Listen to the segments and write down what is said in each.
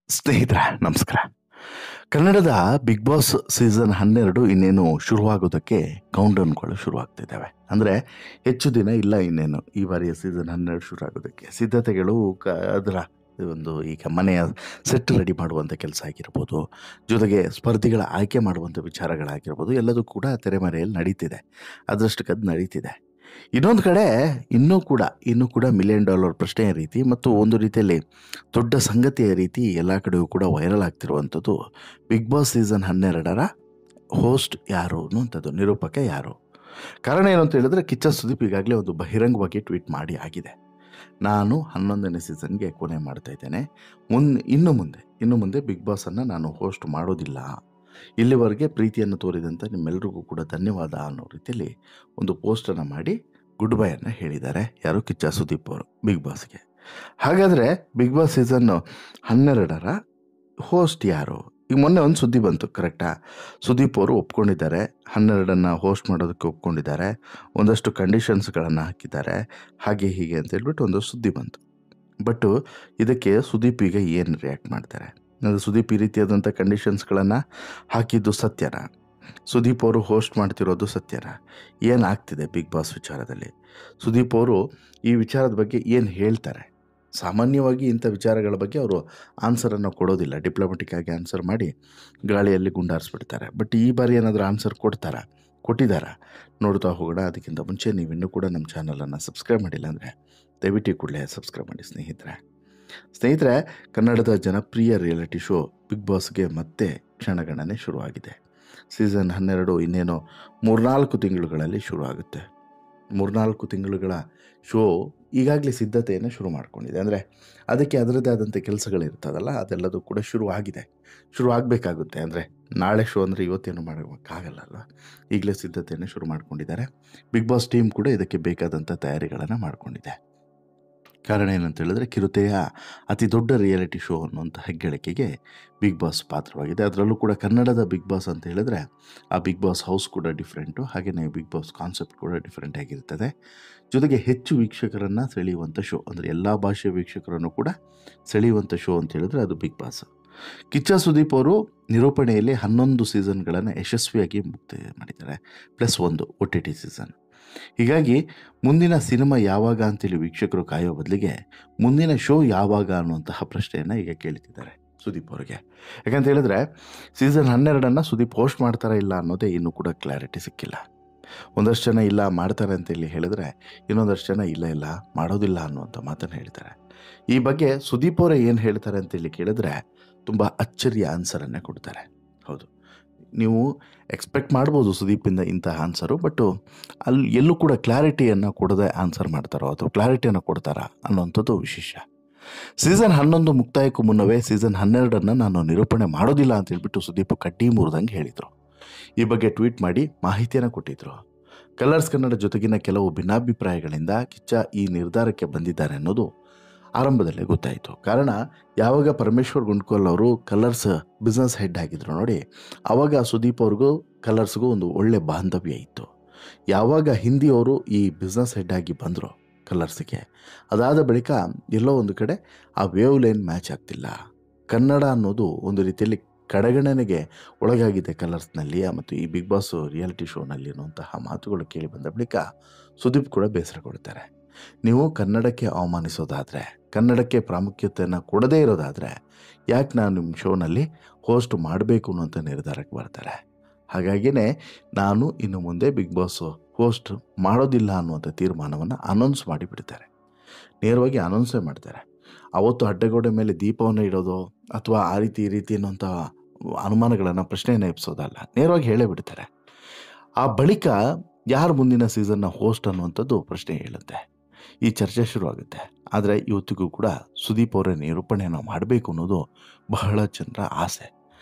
ಸ್ನೇಹಿತರೆ ನಮಸ್ಕಾರ. ಕನ್ನಡದ ಬಿಗ್ ಬಾಸ್ ಸೀಸನ್ 12 ಇನ್ನೇನು ಶುರುವಾಗೋದಕ್ಕೆ ಕೌಂಟೌನ್ಗಳು ಶುರುವಾಗ್ತಿದ್ದಾವೆ. ಅಂದರೆ ಹೆಚ್ಚು ದಿನ ಇಲ್ಲ ಇನ್ನೇನು ಈ ಬಾರಿಯ ಸೀಸನ್ 12 ಶುರು ಆಗೋದಕ್ಕೆ ಸಿದ್ಧತೆಗಳು ಅದರ ಒಂದು ಈಗ ಮನೆಯ ಸೆಟ್ ರೆಡಿ ಮಾಡುವಂಥ ಕೆಲಸ ಆಗಿರ್ಬೋದು, ಜೊತೆಗೆ ಸ್ಪರ್ಧಿಗಳ ಆಯ್ಕೆ ಮಾಡುವಂಥ ವಿಚಾರಗಳಾಗಿರ್ಬೋದು, ಎಲ್ಲದೂ ಕೂಡ ತೆರೆಮರೆಯಲ್ಲಿ ನಡೀತಿದೆ. ಅದರಷ್ಟಕ್ಕದು ನಡೀತಿದೆ. ಇನ್ನೊಂದು ಕಡೆ ಇನ್ನೂ ಕೂಡ $1,000,000 ಪ್ರಶ್ನೆಯ ರೀತಿ ಮತ್ತು ಒಂದು ರೀತಿಯಲ್ಲಿ ದೊಡ್ಡ ಸಂಗತಿಯ ರೀತಿ ಎಲ್ಲ ಕಡೆಯೂ ಕೂಡ ವೈರಲ್ ಆಗ್ತಿರುವಂಥದ್ದು ಬಿಗ್ ಬಾಸ್ ಸೀಸನ್ 12ರ ಹೋಸ್ಟ್ ಯಾರು ಅನ್ನುವಂಥದ್ದು, ನಿರೂಪಕ ಯಾರು. ಕಾರಣ ಏನು ಅಂತ ಹೇಳಿದ್ರೆ, ಕಿಚ್ಚ ಸುದೀಪ್ ಈಗಾಗಲೇ ಒಂದು ಬಹಿರಂಗವಾಗಿ ಟ್ವೀಟ್ ಮಾಡಿ ಆಗಿದೆ. ನಾನು 11ನೇ ಸೀಸನ್ಗೆ ಕೊನೆ ಮಾಡ್ತಾ ಇದ್ದೇನೆ. ಇನ್ನು ಮುಂದೆ ಬಿಗ್ ಬಾಸನ್ನು ನಾನು ಹೋಸ್ಟ್ ಮಾಡೋದಿಲ್ಲ. ಇಲ್ಲಿವರೆಗೆ ಪ್ರೀತಿಯನ್ನು ತೋರಿದಂಥ ನಿಮ್ಮೆಲ್ಲರಿಗೂ ಕೂಡ ಧನ್ಯವಾದ ಅನ್ನೋ ರೀತಿಯಲ್ಲಿ ಒಂದು ಪೋಸ್ಟನ್ನು ಮಾಡಿ ಗುಡ್ ಬೈಯನ್ನು ಹೇಳಿದ್ದಾರೆ. ಯಾರು? ಕಿಚ್ಚ ಸುದೀಪ್ ಅವರು ಬಿಗ್ ಬಾಸ್ಗೆ. ಹಾಗಾದರೆ ಬಿಗ್ ಬಾಸ್ ಸೀಸನ್ 12ರ ಹೋಸ್ಟ್ ಯಾರು? ಈಗ ಮೊನ್ನೆ ಒಂದು ಸುದ್ದಿ ಬಂತು, ಕರೆಕ್ಟಾ? ಸುದೀಪ್ ಅವರು ಒಪ್ಕೊಂಡಿದ್ದಾರೆ, 12ನ್ನು ಹೋಸ್ಟ್ ಮಾಡೋದಕ್ಕೆ ಒಪ್ಕೊಂಡಿದ್ದಾರೆ, ಒಂದಷ್ಟು ಕಂಡೀಷನ್ಸ್ಗಳನ್ನು ಹಾಕಿದ್ದಾರೆ, ಹಾಗೆ ಹೀಗೆ ಅಂತ ಹೇಳ್ಬಿಟ್ಟು ಒಂದು ಸುದ್ದಿ ಬಂತು. ಬಟ್ಟು ಇದಕ್ಕೆ ಸುದೀಪ್ ಈಗ ಏನು ರಿಯಾಕ್ಟ್ ಮಾಡ್ತಾರೆ? ಅದು ಸುದೀಪ್ ಈ ರೀತಿಯಾದಂಥ ಕಂಡೀಷನ್ಸ್ಗಳನ್ನು ಹಾಕಿದ್ದು ಸತ್ಯನಾ? ಸುದೀಪ್ ಅವರು ಹೋಸ್ಟ್ ಮಾಡ್ತಿರೋದು ಸತ್ಯನಾ? ಏನಾಗ್ತಿದೆ ಬಿಗ್ ಬಾಸ್ ವಿಚಾರದಲ್ಲಿ? ಸುದೀಪ್ ಅವರು ಈ ವಿಚಾರದ ಬಗ್ಗೆ ಏನು ಹೇಳ್ತಾರೆ? ಸಾಮಾನ್ಯವಾಗಿ ಇಂಥ ವಿಚಾರಗಳ ಬಗ್ಗೆ ಅವರು ಆನ್ಸರನ್ನು ಕೊಡೋದಿಲ್ಲ, ಡಿಪ್ಲೊಮೆಟಿಕ್ ಆಗಿ ಆನ್ಸರ್ ಮಾಡಿ ಗಾಳಿಯಲ್ಲಿ ಗುಂಡಾರಿಸ್ಬಿಡ್ತಾರೆ. ಬಟ್ ಈ ಬಾರಿ ಏನಾದರೂ ಆನ್ಸರ್ ಕೊಟ್ಟಿದ್ದಾರಾ ನೋಡ್ತಾ ಹೋಗೋಣ. ಅದಕ್ಕಿಂತ ಮುಂಚೆ ನೀವು ಇನ್ನೂ ಕೂಡ ನಮ್ಮ ಚಾನಲನ್ನು ಸಬ್ಸ್ಕ್ರೈಬ್ ಮಾಡಿಲ್ಲ ಅಂದರೆ ದಯವಿಟ್ಟು ಕೂಡಲೇ ಸಬ್ಸ್ಕ್ರೈಬ್ ಮಾಡಿ ಸ್ನೇಹಿತರೆ. ಕನ್ನಡದ ಜನಪ್ರಿಯ ರಿಯಾಲಿಟಿ ಶೋ ಬಿಗ್ ಬಾಸ್ಗೆ ಮತ್ತೆ ಕ್ಷಣಗಣನೆ ಶುರುವಾಗಿದೆ. ಸೀಸನ್ 12 ಇನ್ನೇನು 3-4 ತಿಂಗಳುಗಳಲ್ಲಿ ಶುರು ಆಗುತ್ತೆ. 3-4 ತಿಂಗಳುಗಳ ಶೋ ಈಗಾಗಲೇ ಸಿದ್ಧತೆಯನ್ನು ಶುರು ಮಾಡ್ಕೊಂಡಿದೆ. ಅಂದರೆ ಅದಕ್ಕೆ ಅದರದ್ದೇ ಆದಂಥ ಕೆಲಸಗಳಿರ್ತದಲ್ಲ, ಅದೆಲ್ಲದೂ ಕೂಡ ಶುರು ಆಗಬೇಕಾಗುತ್ತೆ. ಅಂದರೆ ನಾಳೆ ಶೋ ಅಂದರೆ ಇವತ್ತೇನು ಮಾಡೋಕ್ಕಾಗಲ್ಲ. ಈಗಲೇ ಸಿದ್ಧತೆಯನ್ನು ಶುರು ಮಾಡ್ಕೊಂಡಿದ್ದಾರೆ. ಬಿಗ್ ಬಾಸ್ ಟೀಮ್ ಕೂಡ ಇದಕ್ಕೆ ಬೇಕಾದಂಥ ತಯಾರಿಗಳನ್ನು ಮಾಡಿಕೊಂಡಿದೆ. ಕಾರಣ ಏನಂತ ಹೇಳಿದ್ರೆ, ಕಿರುತೆಯ ಅತಿ ದೊಡ್ಡ ರಿಯಾಲಿಟಿ ಶೋ ಅನ್ನುವಂಥ ಹೆಗ್ಗಳಿಕೆಗೆ ಬಿಗ್ ಬಾಸ್ ಪಾತ್ರವಾಗಿದೆ. ಅದರಲ್ಲೂ ಕೂಡ ಕನ್ನಡದ ಬಿಗ್ ಬಾಸ್ ಅಂತ ಹೇಳಿದ್ರೆ ಆ ಬಿಗ್ ಬಾಸ್ ಹೌಸ್ ಕೂಡ ಡಿಫ್ರೆಂಟು, ಹಾಗೆಯೇ ಬಿಗ್ ಬಾಸ್ ಕಾನ್ಸೆಪ್ಟ್ ಕೂಡ ಡಿಫ್ರೆಂಟ್ ಆಗಿರ್ತದೆ. ಜೊತೆಗೆ ಹೆಚ್ಚು ವೀಕ್ಷಕರನ್ನು ಸೆಳೆಯುವಂಥ ಶೋ, ಅಂದರೆ ಎಲ್ಲ ಭಾಷೆಯ ವೀಕ್ಷಕರನ್ನು ಕೂಡ ಸೆಳೆಯುವಂಥ ಶೋ ಅಂತ ಹೇಳಿದ್ರೆ ಅದು ಬಿಗ್ ಬಾಸ್. ಕಿಚ್ಚ ಸುದೀಪ್ ಅವರು ನಿರೂಪಣೆಯಲ್ಲಿ 11 ಸೀಸನ್ಗಳನ್ನು ಯಶಸ್ವಿಯಾಗಿ ಮುಕ್ತಿ ಮಾಡಿದ್ದಾರೆ, +1 OTT ಸೀಸನ್. ಹೀಗಾಗಿ ಮುಂದಿನ ಸಿನಿಮಾ ಯಾವಾಗ ಅಂತೇಳಿ ವೀಕ್ಷಕರು ಕಾಯೋ ಬದಲಿಗೆ ಮುಂದಿನ ಶೋ ಯಾವಾಗ ಅನ್ನುವಂತಹ ಪ್ರಶ್ನೆಯನ್ನು ಈಗ ಕೇಳ್ತಿದ್ದಾರೆ ಸುದೀಪ್ ಅವರಿಗೆ. ಯಾಕಂತ ಹೇಳಿದ್ರೆ ಸೀಸನ್ 12ನ್ನು ಸುದೀಪ್ ಹೋಸ್ಟ್ ಮಾಡ್ತಾರಾ ಇಲ್ಲ ಅನ್ನೋದೇ ಇನ್ನೂ ಕೂಡ ಕ್ಲಾರಿಟಿ ಸಿಕ್ಕಿಲ್ಲ. ಒಂದಷ್ಟು ಜನ ಇಲ್ಲ ಮಾಡ್ತಾರೆ ಅಂತೇಳಿ ಹೇಳಿದ್ರೆ, ಇನ್ನೊಂದಷ್ಟು ಜನ ಇಲ್ಲ ಮಾಡೋದಿಲ್ಲ ಅನ್ನುವಂಥ ಮಾತನ್ನು ಹೇಳ್ತಾರೆ. ಈ ಬಗ್ಗೆ ಸುದೀಪ್ ಅವರೇ ಏನು ಹೇಳ್ತಾರೆ ಅಂತೇಳಿ ಕೇಳಿದ್ರೆ ತುಂಬ ಅಚ್ಚರಿಯ ಆನ್ಸರನ್ನೇ ಕೊಡ್ತಾರೆ. ಹೌದು, ನೀವು ಎಕ್ಸ್ಪೆಕ್ಟ್ ಮಾಡ್ಬೋದು ಸುದೀಪಿಂದ ಇಂತಹ ಆನ್ಸರು, ಬಟ್ಟು ಅಲ್ಲಿ ಎಲ್ಲೂ ಕೂಡ ಕ್ಲಾರಿಟಿಯನ್ನು ಕೊಡದೆ ಆನ್ಸರ್ ಮಾಡ್ತಾರೋ ಅಥವಾ ಕ್ಲಾರಿಟಿಯನ್ನು ಕೊಡ್ತಾರಾ ಅನ್ನೋವಂಥದ್ದು ವಿಶೇಷ. ಸೀಸನ್ 11 ಮುಕ್ತಾಯಕ್ಕೂ ಮುನ್ನವೇ ಸೀಸನ್ 12ನ್ನು ನಾನು ನಿರೂಪಣೆ ಮಾಡೋದಿಲ್ಲ ಅಂತ ಹೇಳ್ಬಿಟ್ಟು ಸುದೀಪ್ ಕಡ್ಡಿ ಮುರಿದಂಗೆ ಹೇಳಿದರು. ಈ ಬಗ್ಗೆ ಟ್ವೀಟ್ ಮಾಡಿ ಮಾಹಿತಿಯನ್ನು ಕೊಟ್ಟಿದ್ದರು. ಕಲರ್ಸ್ ಕನ್ನಡ ಜೊತೆಗಿನ ಕೆಲವು ಭಿನ್ನಾಭಿಪ್ರಾಯಗಳಿಂದ ಕಿಚ್ಚ ಈ ನಿರ್ಧಾರಕ್ಕೆ ಬಂದಿದ್ದಾರೆ ಅನ್ನೋದು ಆರಂಭದಲ್ಲೇ ಗೊತ್ತಾಯಿತು. ಕಾರಣ, ಯಾವಾಗ ಪರಮೇಶ್ವರ್ ಗುಂಡ್ಕೋಲ್ ಅವರು ಕಲರ್ಸ್ ಬಿಸ್ನೆಸ್ ಹೆಡ್ ಆಗಿದ್ರು ನೋಡಿ, ಆವಾಗ ಸುದೀಪ್ ಅವ್ರಿಗೂ ಕಲರ್ಸ್ಗೂ ಒಂದು ಒಳ್ಳೆ ಬಾಂಧವ್ಯ ಇತ್ತು. ಯಾವಾಗ ಹಿಂದಿ ಅವರು ಈ ಬಿಸ್ನೆಸ್ ಹೆಡ್ ಆಗಿ ಬಂದರು ಕಲರ್ಸ್ಗೆ, ಅದಾದ ಬಳಿಕ ಎಲ್ಲೋ ಒಂದು ಕಡೆ ಆ ವೇವ್ ಲೈನ್ ಮ್ಯಾಚ್ ಆಗ್ತಿಲ್ಲ. ಕನ್ನಡ ಅನ್ನೋದು ಒಂದು ರೀತಿಯಲ್ಲಿ ಕಡೆಗಣನೆಗೆ ಒಳಗಾಗಿದೆ ಕಲರ್ಸ್ನಲ್ಲಿ ಮತ್ತು ಈ ಬಿಗ್ ಬಾಸ್ ರಿಯಾಲಿಟಿ ಶೋನಲ್ಲಿ ಅನ್ನುವಂತಹ ಮಾತುಗಳು ಕೇಳಿ ಬಂದ ಬಳಿಕ ಸುದೀಪ್ ಕೂಡ ಬೇಸರ ಕೊಡ್ತಾರೆ. ನೀವು ಕನ್ನಡಕ್ಕೆ ಅವಮಾನಿಸೋದಾದರೆ, ಕನ್ನಡಕ್ಕೆ ಪ್ರಾಮುಖ್ಯತೆಯನ್ನು ಕೊಡದೇ ಇರೋದಾದರೆ ಯಾಕೆ ನಾನು ನಿಮ್ಮ ಶೋನಲ್ಲಿ ಹೋಸ್ಟ್ ಮಾಡಬೇಕು ಅನ್ನೋಂಥ ನಿರ್ಧಾರಕ್ಕೆ ಬರ್ತಾರೆ. ಹಾಗಾಗಿಯೇ ನಾನು ಇನ್ನು ಮುಂದೆ ಬಿಗ್ ಬಾಸ್ ಹೋಸ್ಟ್ ಮಾಡೋದಿಲ್ಲ ಅನ್ನುವಂಥ ತೀರ್ಮಾನವನ್ನು ಅನೌನ್ಸ್ ಮಾಡಿಬಿಡ್ತಾರೆ. ನೇರವಾಗಿ ಅನೌನ್ಸೇ ಮಾಡ್ತಾರೆ. ಅವತ್ತು ಅಡ್ಡಗೋಡೆ ಮೇಲೆ ದೀಪವನ್ನು ಇಡೋದು ಅಥವಾ ಆ ರೀತಿ ಈ ರೀತಿ ಅನ್ನೋಂಥ ಅನುಮಾನಗಳನ್ನು, ಪ್ರಶ್ನೆಯನ್ನು ಎಬ್ಸೋದಲ್ಲ, ನೇರವಾಗಿ ಹೇಳೇ ಬಿಡ್ತಾರೆ. ಆ ಬಳಿಕ ಯಾರು ಮುಂದಿನ ಸೀಸನ್ನ ಹೋಸ್ಟ್ ಅನ್ನುವಂಥದ್ದು ಪ್ರಶ್ನೆ ಹೇಳುತ್ತೆ. ಈ ಚರ್ಚೆ ಶುರುವಾಗುತ್ತೆ. ಆದರೆ ಇವತ್ತಿಗೂ ಕೂಡ ಸುದೀಪ್ ಅವರೇ ನಿರೂಪಣೆಯನ್ನು ಮಾಡಬೇಕು ಅನ್ನೋದು ಬಹಳ ಜನರ ಆಸೆ.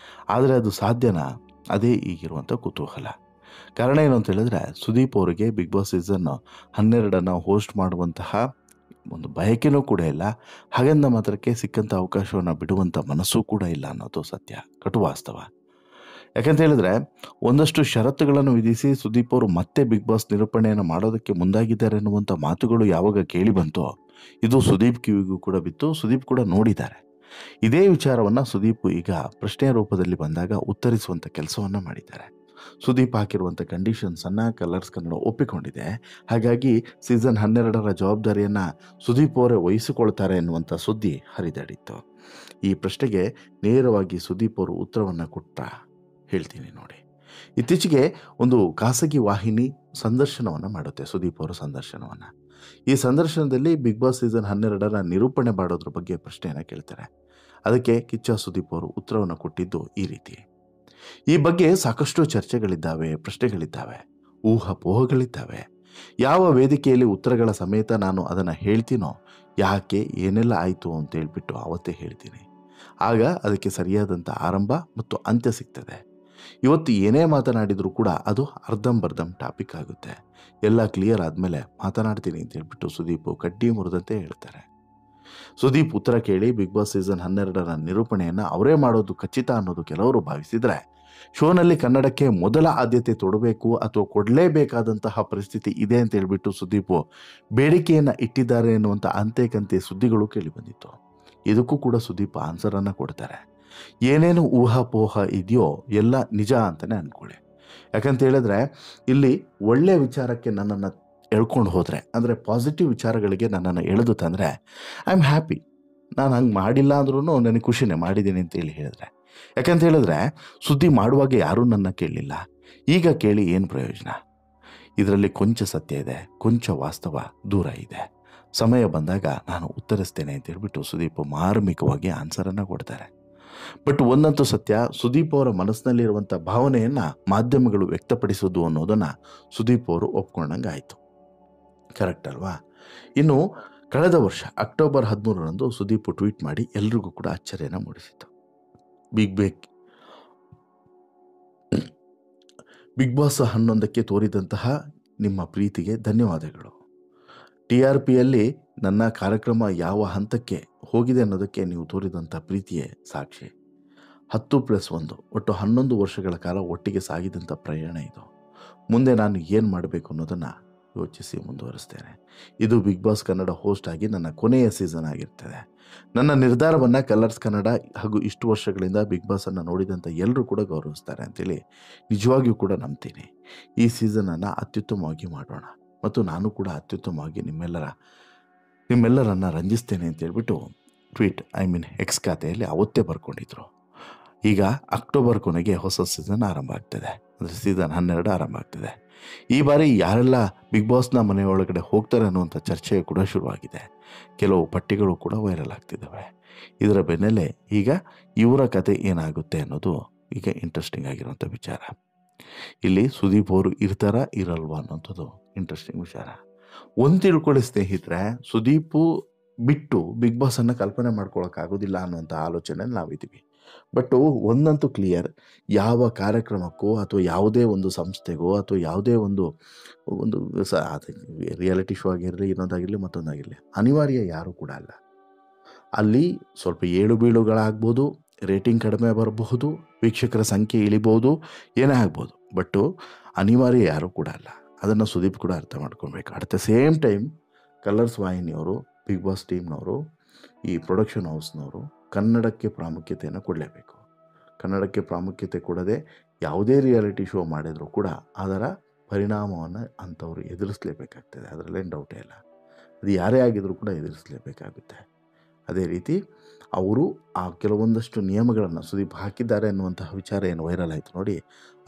ಆದರೆ ಅದು ಸಾಧ್ಯನಾ? ಅದೇ ಈಗಿರುವಂಥ ಕುತೂಹಲ. ಕಾರಣ ಏನು ಅಂತ ಹೇಳಿದ್ರೆ, ಸುದೀಪ್ ಅವರಿಗೆ ಬಿಗ್ ಬಾಸ್ ಸೀಸನ್ 12ನ್ನು ಹೋಸ್ಟ್ ಮಾಡುವಂತಹ ಒಂದು ಬಯಕೆನೂ ಕೂಡ ಇಲ್ಲ. ಹಾಗೆಂದ ಮಾತ್ರಕ್ಕೆ ಸಿಕ್ಕಂಥ ಅವಕಾಶವನ್ನು ಬಿಡುವಂಥ ಮನಸ್ಸೂ ಕೂಡ ಇಲ್ಲ ಅನ್ನೋದು ಸತ್ಯ, ಕಟು ವಾಸ್ತವ. ಯಾಕಂತ ಹೇಳಿದ್ರೆ ಒಂದಷ್ಟು ಷರತ್ತುಗಳನ್ನು ವಿಧಿಸಿ ಸುದೀಪ್ ಅವರು ಮತ್ತೆ ಬಿಗ್ ಬಾಸ್ ನಿರೂಪಣೆಯನ್ನು ಮಾಡೋದಕ್ಕೆ ಮುಂದಾಗಿದ್ದಾರೆ ಅನ್ನುವಂಥ ಮಾತುಗಳು ಯಾವಾಗ ಕೇಳಿ ಬಂತೋ, ಇದು ಸುದೀಪ್ ಕಿವಿಗೂ ಕೂಡ ಬಿತ್ತು. ಸುದೀಪ್ ಕೂಡ ನೋಡಿದ್ದಾರೆ. ಇದೇ ವಿಚಾರವನ್ನು ಸುದೀಪ್ ಈಗ ಪ್ರಶ್ನೆಯ ರೂಪದಲ್ಲಿ ಬಂದಾಗ ಉತ್ತರಿಸುವಂಥ ಕೆಲಸವನ್ನು ಮಾಡಿದ್ದಾರೆ. ಸುದೀಪ್ ಹಾಕಿರುವಂಥ ಕಂಡೀಷನ್ಸನ್ನು ಕಲರ್ಸ್ ಕನ್ನಡ ಒಪ್ಪಿಕೊಂಡಿದೆ. ಹಾಗಾಗಿ ಸೀಸನ್ 12ರ ಜವಾಬ್ದಾರಿಯನ್ನು ಸುದೀಪ್ ಅವರೇ ವಹಿಸಿಕೊಳ್ತಾರೆ ಎನ್ನುವಂಥ ಸುದ್ದಿ ಹರಿದಾಡಿತ್ತು. ಈ ಪ್ರಶ್ನೆಗೆ ನೇರವಾಗಿ ಸುದೀಪ್ ಅವರು ಉತ್ತರವನ್ನು ಕೊಟ್ಟ ಹೇಳ್ತೀನಿ ನೋಡಿ. ಇತ್ತೀಚೆಗೆ ಒಂದು ಖಾಸಗಿ ವಾಹಿನಿ ಸಂದರ್ಶನವನ್ನು ಮಾಡುತ್ತೆ, ಸುದೀಪ್ ಅವರ ಸಂದರ್ಶನವನ್ನು. ಈ ಸಂದರ್ಶನದಲ್ಲಿ ಬಿಗ್ ಬಾಸ್ ಸೀಸನ್ 12ರ ನಿರೂಪಣೆ ಮಾಡೋದ್ರ ಬಗ್ಗೆ ಪ್ರಶ್ನೆಯನ್ನು ಕೇಳ್ತಾರೆ. ಅದಕ್ಕೆ ಕಿಚ್ಚ ಸುದೀಪ್ ಅವರು ಉತ್ತರವನ್ನು ಕೊಟ್ಟಿದ್ದು ಈ ರೀತಿ: ಈ ಬಗ್ಗೆ ಸಾಕಷ್ಟು ಚರ್ಚೆಗಳಿದ್ದಾವೆ, ಪ್ರಶ್ನೆಗಳಿದ್ದಾವೆ, ಊಹಾಪೋಹಗಳಿದ್ದಾವೆ. ಯಾವ ವೇದಿಕೆಯಲ್ಲಿ ಉತ್ತರಗಳ ಸಮೇತ ನಾನು ಅದನ್ನು ಹೇಳ್ತೀನೋ, ಯಾಕೆ ಏನೆಲ್ಲ ಆಯಿತು ಅಂತೇಳ್ಬಿಟ್ಟು ಆವತ್ತೇ ಹೇಳ್ತೀನಿ. ಆಗ ಅದಕ್ಕೆ ಸರಿಯಾದಂಥ ಆರಂಭ ಮತ್ತು ಅಂತ್ಯ ಸಿಗ್ತದೆ. ಇವತ್ತು ಏನೇ ಮಾತನಾಡಿದರೂ ಕೂಡ ಅದು ಅರ್ಧಂಬರ್ಧಂ ಟಾಪಿಕ್ ಆಗುತ್ತೆ. ಎಲ್ಲ ಕ್ಲಿಯರ್ ಆದಮೇಲೆ ಮಾತನಾಡ್ತೀನಿ ಅಂತ ಹೇಳ್ಬಿಟ್ಟು ಸುದೀಪ್ ಕಡ್ಡಿ ಮುರಿದಂತೆ ಹೇಳ್ತಾರೆ. ಸುದೀಪ್ ಉತ್ತರ ಕೇಳಿ ಬಿಗ್ ಬಾಸ್ ಸೀಸನ್ 12ರ ನಿರೂಪಣೆಯನ್ನು ಅವರೇ ಮಾಡೋದು ಖಚಿತ ಅನ್ನೋದು ಕೆಲವರು ಭಾವಿಸಿದರೆ, ಶೋನಲ್ಲಿ ಕನ್ನಡಕ್ಕೆ ಮೊದಲ ಆದ್ಯತೆ ತೊಡಬೇಕು ಅಥವಾ ಕೊಡಲೇಬೇಕಾದಂತಹ ಪರಿಸ್ಥಿತಿ ಇದೆ ಅಂತ ಹೇಳ್ಬಿಟ್ಟು ಸುದೀಪ್ ಬೇಡಿಕೆಯನ್ನು ಇಟ್ಟಿದ್ದಾರೆ ಎನ್ನುವಂಥ ಅಂತೆ ಸುದ್ದಿಗಳು ಕೇಳಿಬಂದಿತ್ತು. ಇದಕ್ಕೂ ಕೂಡ ಸುದೀಪ್ ಆನ್ಸರನ್ನು ಕೊಡ್ತಾರೆ. ಏನೇನು ಊಹಾಪೋಹ ಇದೆಯೋ ಎಲ್ಲ ನಿಜ ಅಂತಲೇ ಅಂದ್ಕೊಳ್ಳಿ. ಯಾಕಂತ ಹೇಳಿದ್ರೆ ಇಲ್ಲಿ ಒಳ್ಳೆಯ ವಿಚಾರಕ್ಕೆ ನನ್ನನ್ನು ಎಳ್ಕೊಂಡು ಹೋದರೆ, ಅಂದರೆ ಪಾಸಿಟಿವ್ ವಿಚಾರಗಳಿಗೆ ನನ್ನನ್ನು ಎಳೆದು ತಂದರೆ ಐ ಆಮ್ ಹ್ಯಾಪಿ. ನಾನು ಹಂಗೆ ಮಾಡಿಲ್ಲ ಅಂದ್ರೂ ನನಗೆ ಖುಷಿನೇ, ಮಾಡಿದ್ದೀನಿ ಅಂತೇಳಿ ಹೇಳಿದ್ರೆ. ಯಾಕಂತ ಹೇಳಿದ್ರೆ ಸುದ್ದಿ ಮಾಡುವಾಗ ಯಾರೂ ನನ್ನ ಕೇಳಲಿಲ್ಲ, ಈಗ ಕೇಳಿ ಏನು ಪ್ರಯೋಜನ? ಇದರಲ್ಲಿ ಕೊಂಚ ಸತ್ಯ ಇದೆ, ಕೊಂಚ ವಾಸ್ತವ ದೂರ ಇದೆ. ಸಮಯ ಬಂದಾಗ ನಾನು ಉತ್ತರಿಸ್ತೇನೆ ಅಂತ ಹೇಳ್ಬಿಟ್ಟು ಸುದೀಪ್ ಮಾರ್ಮಿಕವಾಗಿ ಆನ್ಸರನ್ನು ಕೊಡ್ತಾರೆ. ಬಟ್ ಒಂದಂತೂ ಸತ್ಯ, ಸುದೀಪ್ ಅವರ ಮನಸ್ಸಿನಲ್ಲಿರುವಂಥ ಭಾವನೆಯನ್ನು ಮಾಧ್ಯಮಗಳು ವ್ಯಕ್ತಪಡಿಸೋದು ಅನ್ನೋದನ್ನು ಸುದೀಪ್ ಅವರು ಒಪ್ಕೊಂಡಂಗೆ ಆಯಿತು. ಕರೆಕ್ಟ್ ಅಲ್ವಾ? ಇನ್ನು ಕಳೆದ ವರ್ಷ ಅಕ್ಟೋಬರ್ 13ರಂದು ಸುದೀಪ್ ಟ್ವೀಟ್ ಮಾಡಿ ಎಲ್ರಿಗೂ ಕೂಡ ಅಚ್ಚರಿಯನ್ನು ಮೂಡಿಸಿತ್ತು. ಬಿಗ್ ಬಾಸ್ 11ಕ್ಕೆ ತೋರಿದಂತಹ ನಿಮ್ಮ ಪ್ರೀತಿಗೆ ಧನ್ಯವಾದಗಳು. TRPಯಲ್ಲಿ ನನ್ನ ಕಾರ್ಯಕ್ರಮ ಯಾವ ಹಂತಕ್ಕೆ ಹೋಗಿದೆ ಅನ್ನೋದಕ್ಕೆ ನೀವು ತೋರಿದಂಥ ಪ್ರೀತಿಯೇ ಸಾಕ್ಷಿ. 10+1 ಒಟ್ಟು 11 ವರ್ಷಗಳ ಕಾಲ ಒಟ್ಟಿಗೆ ಸಾಗಿದಂಥ ಪ್ರಯಾಣ ಇದು. ಮುಂದೆ ನಾನು ಏನು ಮಾಡಬೇಕು ಅನ್ನೋದನ್ನು ಯೋಚಿಸಿ ಮುಂದುವರಿಸ್ತೇನೆ. ಇದು ಬಿಗ್ ಬಾಸ್ ಕನ್ನಡ ಹೋಸ್ಟ್ ಆಗಿ ನನ್ನ ಕೊನೆಯ ಸೀಸನ್ ಆಗಿರ್ತದೆ. ನನ್ನ ನಿರ್ಧಾರವನ್ನು ಕಲರ್ಸ್ ಕನ್ನಡ ಹಾಗೂ ಇಷ್ಟು ವರ್ಷಗಳಿಂದ ಬಿಗ್ ಬಾಸನ್ನು ನೋಡಿದಂಥ ಎಲ್ಲರೂ ಕೂಡ ಗೌರವಿಸ್ತಾರೆ ಅಂತೇಳಿ ನಿಜವಾಗಿಯೂ ಕೂಡ ನಂಬ್ತೀನಿ. ಈ ಸೀಸನನ್ನು ಅತ್ಯುತ್ತಮವಾಗಿ ಮಾಡೋಣ ಮತ್ತು ನಾನು ಕೂಡ ಅತ್ಯುತ್ತಮವಾಗಿ ನಿಮ್ಮೆಲ್ಲರನ್ನು ರಂಜಿಸ್ತೇನೆ ಅಂತೇಳ್ಬಿಟ್ಟು ಟ್ವೀಟ್ ಎಕ್ಸ್ ಖಾತೆಯಲ್ಲಿ ಅವತ್ತೇ ಬರ್ಕೊಂಡಿದ್ರು. ಈಗ ಅಕ್ಟೋಬರ್ ಕೊನೆಗೆ ಹೊಸ ಸೀಸನ್ ಆರಂಭ ಆಗ್ತದೆ, ಅಂದರೆ ಸೀಸನ್ 12 ಆರಂಭ ಆಗ್ತದೆ. ಈ ಬಾರಿ ಯಾರೆಲ್ಲ ಬಿಗ್ ಬಾಸ್ನ ಮನೆಯೊಳಗಡೆ ಹೋಗ್ತಾರೆ ಅನ್ನುವಂಥ ಚರ್ಚೆ ಕೂಡ ಶುರುವಾಗಿದೆ. ಕೆಲವು ಪಟ್ಟಿಗಳು ಕೂಡ ವೈರಲ್ ಆಗ್ತಿದ್ದಾವೆ. ಇದರ ಬೆನ್ನಲ್ಲೇ ಈಗ ಇವರ ಕತೆ ಏನಾಗುತ್ತೆ ಅನ್ನೋದು ಈಗ ಇಂಟ್ರೆಸ್ಟಿಂಗ್ ಆಗಿರುವಂಥ ವಿಚಾರ. ಇಲ್ಲಿ ಸುದೀಪ್ ಅವರು ಇರ್ತಾರಾ ಇರಲ್ವಾ ಅನ್ನೋಂಥದ್ದು ಇಂಟ್ರೆಸ್ಟಿಂಗ್ ವಿಚಾರ. ಒಂದು ತಿಳ್ಕೊಳ್ಳಿ ಸ್ನೇಹಿತರೆ, ಸುದೀಪು ಬಿಟ್ಟು ಬಿಗ್ ಬಾಸನ್ನು ಕಲ್ಪನೆ ಮಾಡ್ಕೊಳಕ್ಕಾಗೋದಿಲ್ಲ ಅನ್ನುವಂಥ ಆಲೋಚನೆಯಲ್ಲಿ ನಾವಿದ್ದೀವಿ. ಬಟ್ ಒಂದಂತೂ ಕ್ಲಿಯರ್, ಯಾವ ಕಾರ್ಯಕ್ರಮಕ್ಕೂ ಅಥವಾ ಯಾವುದೇ ಒಂದು ಸಂಸ್ಥೆಗೋ ಅಥವಾ ಯಾವುದೇ ಒಂದು ರಿಯಾಲಿಟಿ ಶೋ ಆಗಿರಲಿ, ಇನ್ನೊಂದಾಗಿರಲಿ ಮತ್ತೊಂದಾಗಿರಲಿ, ಅನಿವಾರ್ಯ ಯಾರೂ ಕೂಡ ಅಲ್ಲ. ಅಲ್ಲಿ ಸ್ವಲ್ಪ ಏಳು ಬೀಳುಗಳಾಗ್ಬೋದು, ರೇಟಿಂಗ್ ಕಡಿಮೆ ಬರಬಹುದು, ವೀಕ್ಷಕರ ಸಂಖ್ಯೆ ಇಳಿಬೋದು, ಏನೇ ಆಗ್ಬೋದು. ಬಟ್ಟು ಅನಿವಾರ್ಯ ಯಾರೂ ಕೂಡ ಅಲ್ಲ. ಅದನ್ನು ಸುದೀಪ್ ಕೂಡ ಅರ್ಥ ಮಾಡ್ಕೊಳ್ಬೇಕು. At the same time Colors ವಾಹಿನಿಯವರು, ಬಿಗ್ ಬಾಸ್ ಟೀಮ್ನವರು, ಈ ಪ್ರೊಡಕ್ಷನ್ ಹೌಸ್ನವರು ಕನ್ನಡಕ್ಕೆ ಪ್ರಾಮುಖ್ಯತೆಯನ್ನು ಕೊಡಲೇಬೇಕು. ಕನ್ನಡಕ್ಕೆ ಪ್ರಾಮುಖ್ಯತೆ ಕೊಡದೆ ಯಾವುದೇ ರಿಯಾಲಿಟಿ ಶೋ ಮಾಡಿದರೂ ಕೂಡ ಅದರ ಪರಿಣಾಮವನ್ನು ಅಂಥವ್ರು ಎದುರಿಸಲೇಬೇಕಾಗ್ತದೆ. ಅದರಲ್ಲೇನು ಡೌಟೇ ಇಲ್ಲ. ಅದು ಯಾರೇ ಆಗಿದ್ರೂ ಕೂಡ ಎದುರಿಸಲೇಬೇಕಾಗುತ್ತೆ. ಅದೇ ರೀತಿ ಅವರು ಆ ಕೆಲವೊಂದಷ್ಟು ನಿಯಮಗಳನ್ನು ಸುದೀಪ್ ಹಾಕಿದ್ದಾರೆ ಅನ್ನುವಂತಹ ವಿಚಾರ ಏನು ವೈರಲ್ ಆಯಿತು ನೋಡಿ,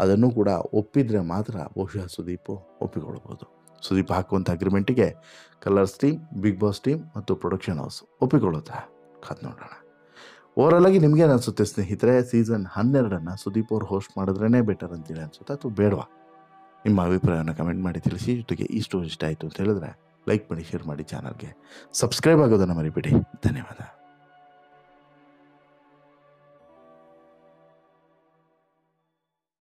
ಅದನ್ನು ಕೂಡ ಒಪ್ಪಿದರೆ ಮಾತ್ರ ಬಹುಶಃ ಸುದೀಪ್ ಒಪ್ಪಿಕೊಳ್ಬೋದು. ಸುದೀಪ್ ಹಾಕುವಂಥ ಅಗ್ರಿಮೆಂಟಿಗೆ Colors team, Bigg Boss team ಮತ್ತು ಪ್ರೊಡಕ್ಷನ್ ಹೌಸ್ ಒಪ್ಪಿಕೊಳ್ಳುತ್ತಾ ಕಾದು ನೋಡೋಣ. ಓವರಾಲ್ ಆಗಿ ನಿಮಗೇನು ಅನಿಸುತ್ತೆ ಸ್ನೇಹಿತರೆ? ಸೀಸನ್ 12ನ್ನು ಸುದೀಪ್ ಅವರು ಹೋಸ್ಟ್ ಮಾಡಿದ್ರೇ ಬೆಟರ್ ಅಂತೇಳಿ ಅನಿಸುತ್ತೆ ಅಥವಾ ಬೇಡವಾ? ನಿಮ್ಮ ಅಭಿಪ್ರಾಯವನ್ನು ಕಮೆಂಟ್ ಮಾಡಿ ತಿಳಿಸಿ. ಜೊತೆಗೆ ಈ ಸ್ಟೋರಿ ಇಷ್ಟ ಆಯಿತು ಅಂತ ಹೇಳಿದ್ರೆ ಲೈಕ್ ಮಾಡಿ, ಶೇರ್ ಮಾಡಿ, ಚಾನಲ್ಗೆ ಸಬ್ಸ್ಕ್ರೈಬ್ ಆಗೋದನ್ನು ಮರಿಬೇಡಿ. ಧನ್ಯವಾದ.